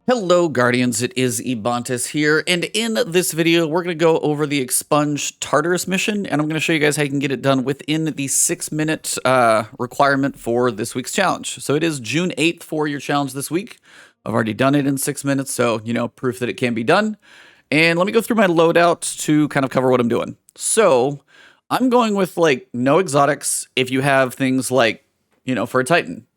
Hello Guardians, it is Ebontis here, and in this video we're going to go over the Expunge Tartarus mission, and I'm going to show you guys how you can get it done within the 6-minute requirement for this week's challenge. So it is June 8th for your challenge this week. I've already done it in 6 minutes, so, proof that it can be done. And let me go through my loadout to kind of cover what I'm doing. So I'm going with, no exotics if you have things like, for a Titan.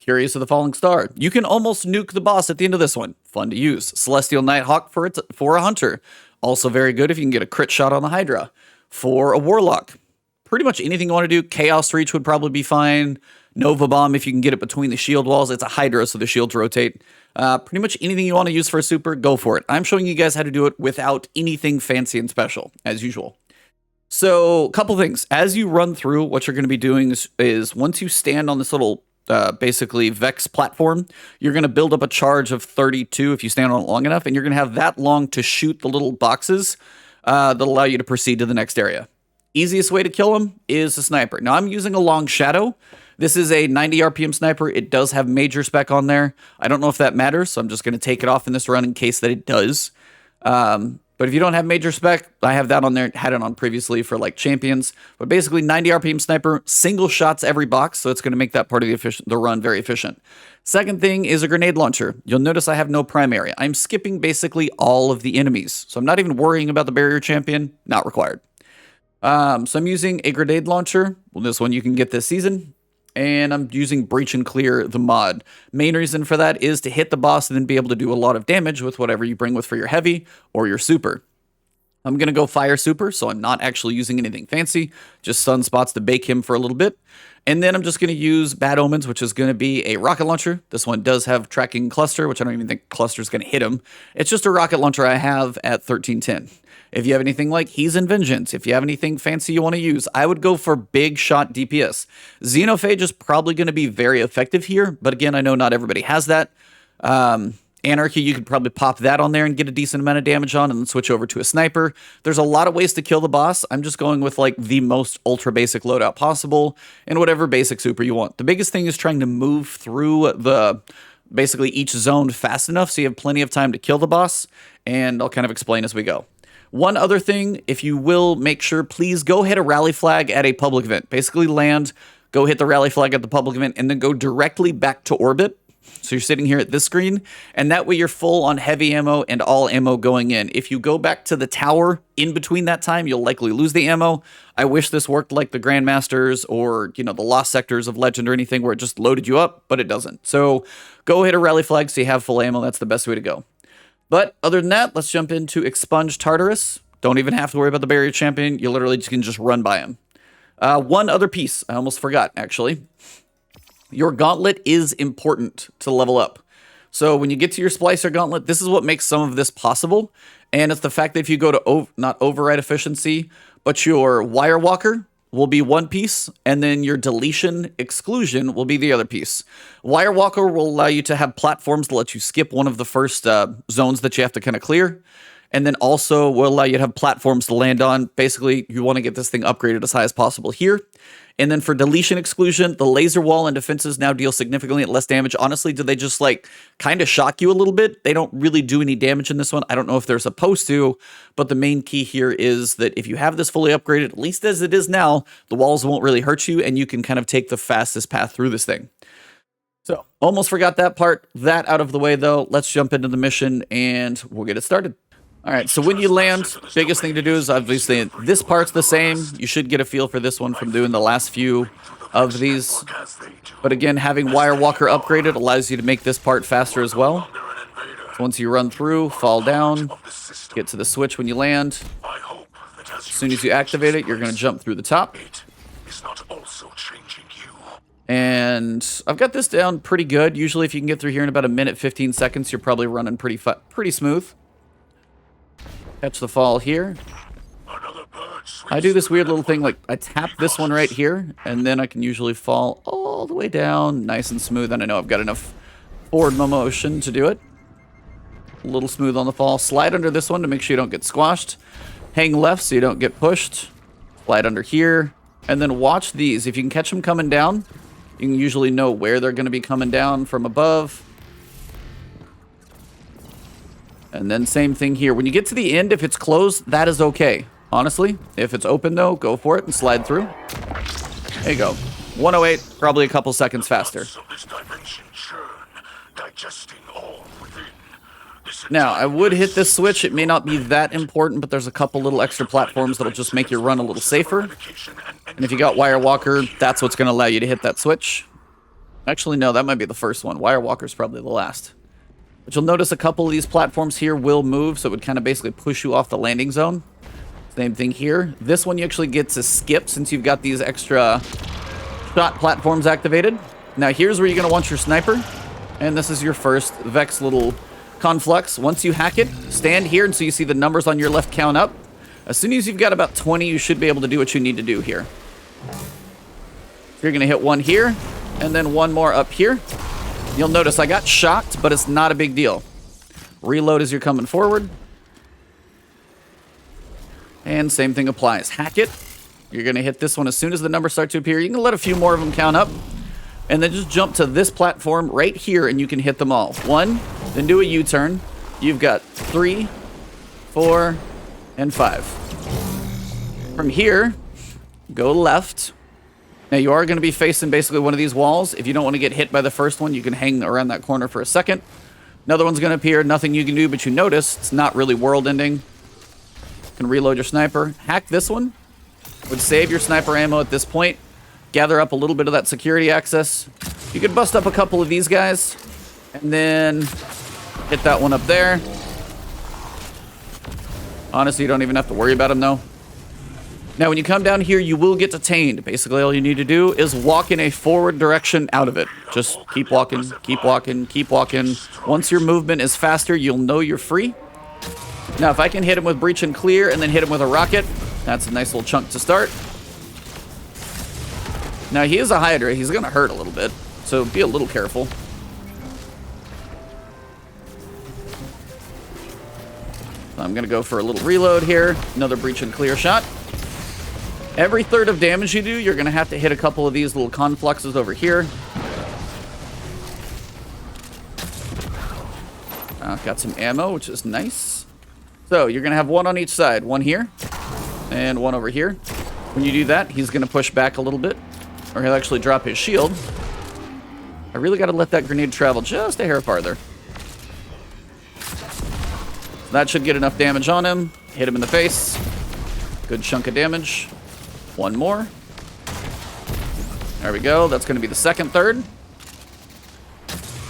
Curious of the Falling Star. You can almost nuke the boss at the end of this one. Fun to use. Celestial Nighthawk for a Hunter. Also very good if you can get a crit shot on the Hydra. For a Warlock. Pretty much anything you want to do. Chaos Reach would probably be fine. Nova Bomb if you can get it between the shield walls. It's a Hydra, so the shields rotate. Pretty much anything you want to use for a super, go for it. I'm showing you guys how to do it without anything fancy and special, as usual. So, a couple things. As you run through, what you're going to be doing is once you stand on this little basically Vex platform, you're going to build up a charge of 32 if you stand on it long enough, and you're going to have that long to shoot the little boxes that allow you to proceed to the next area. Easiest way to kill them is a sniper. Now, I'm using a long shadow. This is a 90 RPM sniper. It does have major spec on there. I don't know if that matters, so I'm just going to take it off in this run in case that it does. But if you don't have major spec, I have that on there, had it on previously for champions. But basically 90 RPM sniper, single shots every box, so it's going to make that part of the run very efficient. Second thing is a grenade launcher. You'll notice I have no primary. I'm skipping basically all of the enemies. So I'm not even worrying about the barrier champion, not required. So I'm using a grenade launcher. Well, this one you can get this season. And I'm using Breach and Clear, the mod. Main reason for that is to hit the boss and then be able to do a lot of damage with whatever you bring with for your heavy or your super. I'm going to go Fire Super, so I'm not actually using anything fancy, just sunspots to bake him for a little bit. And then I'm just going to use Bad Omens, which is going to be a rocket launcher. This one does have tracking cluster, which I don't even think cluster is going to hit him. It's just a rocket launcher I have at 1310. If you have anything like He's in Vengeance, if you have anything fancy you want to use, I would go for big shot DPS. Xenophage is probably going to be very effective here, but again, I know not everybody has that. Anarchy, you could probably pop that on there and get a decent amount of damage on and then switch over to a sniper. There's a lot of ways to kill the boss. I'm just going with the most ultra basic loadout possible and whatever basic super you want. The biggest thing is trying to move through basically each zone fast enough so you have plenty of time to kill the boss, and I'll kind of explain as we go. One other thing, if you will, make sure, please go hit a rally flag at a public event. Basically land, go hit the rally flag at the public event, and then go directly back to orbit. So you're sitting here at this screen, and that way you're full on heavy ammo and all ammo going in. If you go back to the tower in between that time, you'll likely lose the ammo. I wish this worked like the Grandmasters or, the Lost Sectors of Legend or anything where it just loaded you up, but it doesn't. So go hit a rally flag so you have full ammo. That's the best way to go. But other than that, let's jump into Expunge Tartarus. Don't even have to worry about the barrier champion. You literally can just run by him. One other piece. I almost forgot, actually. Your Gauntlet is important to level up. So when you get to your Splicer Gauntlet, this is what makes some of this possible. And it's the fact that if you go to, not override efficiency, but your Wire Walker will be one piece, and then your Deletion Exclusion will be the other piece. Wire Walker will allow you to have platforms to let you skip one of the first zones that you have to kind of clear, and then also will allow you to have platforms to land on. Basically, you want to get this thing upgraded as high as possible here. And then for Deletion Exclusion, the laser wall and defenses now deal significantly less damage. Honestly, do they just kind of shock you a little bit? They don't really do any damage in this one. I don't know if they're supposed to, but the main key here is that if you have this fully upgraded, at least as it is now, the walls won't really hurt you and you can kind of take the fastest path through this thing. So, almost forgot that part. That out of the way though, let's jump into the mission and we'll get it started. All right, so when you land, biggest thing to do is obviously this part's the same. You should get a feel for this one from doing the last few of these. But again, having Wire Walker upgraded allows you to make this part faster as well. So once you run through, fall down, get to the switch when you land. As soon as you activate it, you're going to jump through the top. And I've got this down pretty good. Usually if you can get through here in about a minute, 15 seconds, you're probably running pretty smooth. Catch the fall here. I do this weird little thing, I tap this one right here, and then I can usually fall all the way down, nice and smooth, and I know I've got enough forward motion to do it. A little smooth on the fall. Slide under this one to make sure you don't get squashed. Hang left so you don't get pushed. Slide under here, and then watch these. If you can catch them coming down, you can usually know where they're going to be coming down from above. And then same thing here. When you get to the end, if it's closed, that is okay. Honestly, if it's open though, go for it and slide through. There you go. 108, probably a couple seconds faster. Now, I would hit this switch. It may not be that important, but there's a couple little extra platforms that'll just make your run a little safer. And if you got Wire Walker, that's what's going to allow you to hit that switch. Actually, no, that might be the first one. Wire Walker's probably the last. But you'll notice a couple of these platforms here will move, so it would kind of basically push you off the landing zone. Same thing here. This one you actually get to skip since you've got these extra shot platforms activated. Now, here's where you're going to want your sniper. And this is your first Vex little conflux. Once you hack it, stand here, and so you see the numbers on your left count up. As soon as you've got about 20, you should be able to do what you need to do here. So you're going to hit one here, and then one more up here. You'll notice I got shocked, but it's not a big deal. Reload as you're coming forward. And same thing applies. Hack it. You're going to hit this one as soon as the numbers start to appear. You can let a few more of them count up. And then just jump to this platform right here, and you can hit them all. One, then do a U-turn. You've got 3, 4, and 5. From here, go left. Now, you are going to be facing basically one of these walls. If you don't want to get hit by the first one, you can hang around that corner for a second. Another one's going to appear. Nothing you can do, but you notice it's not really world-ending. You can reload your sniper. Hack this one. Would save your sniper ammo at this point. Gather up a little bit of that security access. You could bust up a couple of these guys. And then hit that one up there. Honestly, you don't even have to worry about them, though. Now, when you come down here, you will get detained. Basically, all you need to do is walk in a forward direction out of it. Just keep walking, keep walking, keep walking. Once your movement is faster, you'll know you're free. Now, if I can hit him with Breach and Clear and then hit him with a rocket, that's a nice little chunk to start. Now, he is a Hydra. He's going to hurt a little bit, so be a little careful. I'm going to go for a little reload here. Another Breach and Clear shot. Every third of damage you do, you're going to have to hit a couple of these little confluxes over here. Got some ammo, which is nice. So, you're going to have one on each side. One here, and one over here. When you do that, he's going to push back a little bit, or he'll actually drop his shield. I really got to let that grenade travel just a hair farther. That should get enough damage on him. Hit him in the face. Good chunk of damage. One more. There we go. That's going to be the second third.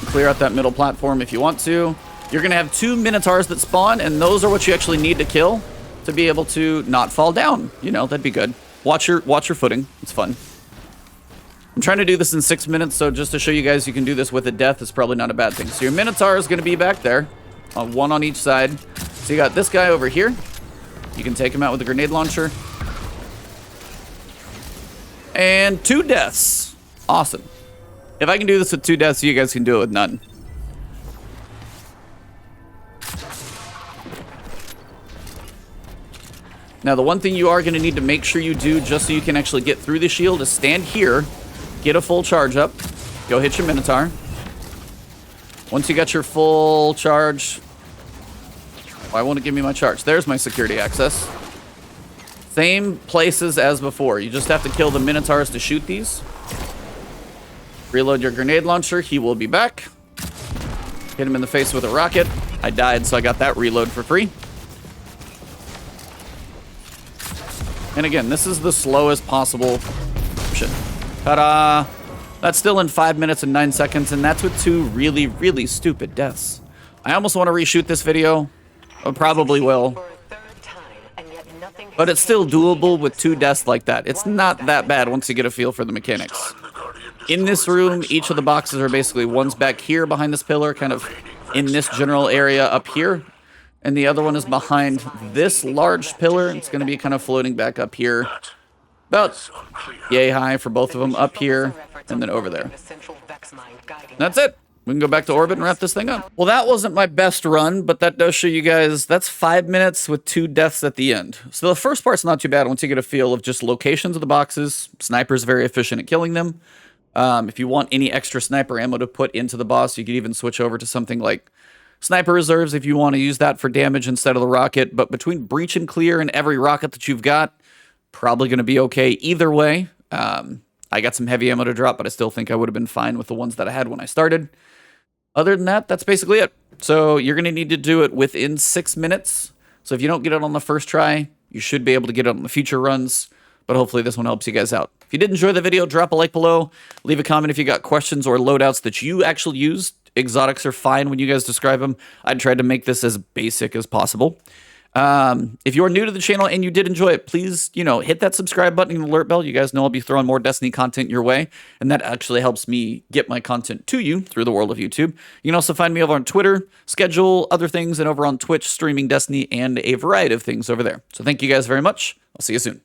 Clear out that middle platform if you want to. You're going to have 2 Minotaurs that spawn, and those are what you actually need to kill to be able to not fall down. You know, that'd be good. Watch your footing. It's fun. I'm trying to do this in 6 minutes, so just to show you guys you can do this with a death is probably not a bad thing. So your Minotaur is going to be back there. One on each side. So you got this guy over here. You can take him out with a grenade launcher. And 2 deaths. Awesome. If I can do this with 2 deaths, you guys can do it with none. Now, the one thing you are going to need to make sure you do just so you can actually get through the shield is stand here, get a full charge up, go hit your Minotaur. Once you got your full charge... Why won't it give me my charge? There's my security access. Same places as before. You just have to kill the Minotaurs to shoot these. Reload your grenade launcher. He will be back. Hit him in the face with a rocket. I died, so I got that reload for free. And again, this is the slowest possible option. Ta-da! That's still in 5 minutes and 9 seconds, and that's with 2 really, really stupid deaths. I almost want to reshoot this video. I probably will. But it's still doable with 2 deaths like that. It's not that bad once you get a feel for the mechanics. In this room, each of the boxes are basically, one's back here behind this pillar, kind of in this general area up here. And the other one is behind this large pillar. It's going to be kind of floating back up here. About yay high for both of them, up here and then over there. That's it. We can go back to orbit and wrap this thing up. Well, that wasn't my best run, but that does show you guys that's 5 minutes with 2 deaths at the end. So the first part's not too bad once you get a feel of just locations of the boxes. Sniper's very efficient at killing them. If you want any extra sniper ammo to put into the boss, you could even switch over to something like Sniper reserves if you want to use that for damage instead of the rocket, but between breach and clear and every rocket that you've got, probably going to be okay either way. I got some heavy ammo to drop, but I still think I would have been fine with the ones that I had when I started. Other than that, that's basically it. So you're going to need to do it within 6 minutes. So if you don't get it on the first try, you should be able to get it on the future runs. But hopefully this one helps you guys out. If you did enjoy the video, drop a like below. Leave a comment if you got questions or loadouts that you actually use. Exotics are fine when you guys describe them. I tried to make this as basic as possible. If you're new to the channel and you did enjoy it, please, hit that subscribe button and alert bell. You guys know I'll be throwing more Destiny content your way, and that actually helps me get my content to you through the world of YouTube. You can also find me over on Twitter, schedule other things, and over on Twitch, streaming Destiny and a variety of things over there. So thank you guys very much. I'll see you soon.